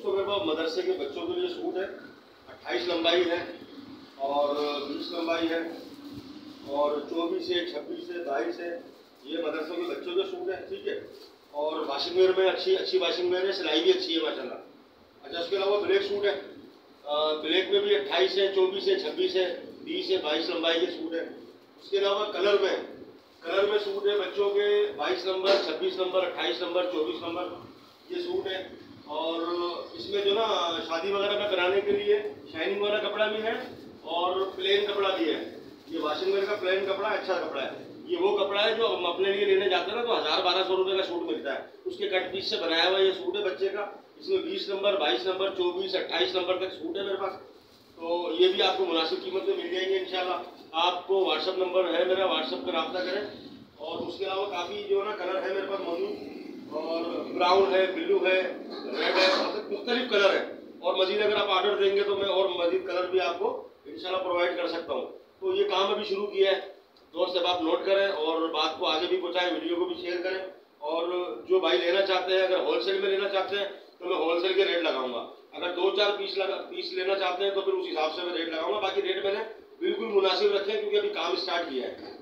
दोस्तों मेरे पास मदरसे के बच्चों के लिए सूट है। 28 लंबाई है और 20 लंबाई है और 24 है, 26 है, 22 है। ये मदरसों के बच्चों के सूट है, ठीक है। और वाशिंग वेयर में अच्छी वाशिंग वेयर है, सिलाई भी अच्छी है माशाल्लाह। अच्छा, उसके अलावा ब्लैक सूट है। ब्लैक में भी 28 है, 24 है, 26 है, 20 है, 22 लंबाई के सूट है। उसके अलावा कलर में सूट है बच्चों के 22 नंबर, 26 नंबर, 28 नंबर, 24 नंबर ये सूट है। और इसमें जो ना शादी वगैरह में बनाने के लिए शाइनिंग वाला कपड़ा भी है और प्लेन कपड़ा भी है। ये वाशिंग वेयर का प्लेन कपड़ा अच्छा कपड़ा है। ये वो कपड़ा है जो हम अपने लिए लेने जाते हैं ना, तो 1000-1200 रुपये का सूट मिलता है, उसके कट पीस से बनाया हुआ ये सूट है बच्चे का। इसमें 20 नंबर, 22 नंबर, 24, 28 नंबर तक सूट है मेरे पास। तो ये भी आपको मुनासिब कीमत में मिल जाएंगे इंशाल्लाह। आपको व्हाट्सअप नंबर है मेरा, व्हाट्सअप पर रब्ता करें। और उसके अलावा काफ़ी जो ना कलर है मेरे पास मौजूद, और ब्राउन है, ब्लू है, रेड है, मतलब मुख्तलिफ कलर है। और मजीद अगर आप ऑर्डर देंगे तो मैं और मजीद कलर भी आपको इंशाल्लाह प्रोवाइड कर सकता हूँ। तो ये काम अभी शुरू किया है दोस्त, अब आप नोट करें और बात को आगे भी पहुँचाएं, वीडियो को भी शेयर करें। और जो भाई लेना चाहते हैं, अगर होलसेल में लेना चाहते हैं तो मैं होलसेल के रेट लगाऊंगा। अगर 2-4 पीस लेना चाहते हैं तो फिर उस हिसाब से मैं रेट लगाऊंगा। बाकी रेट मैंने बिल्कुल मुनासिब रखे हैं क्योंकि अभी काम स्टार्ट किया है।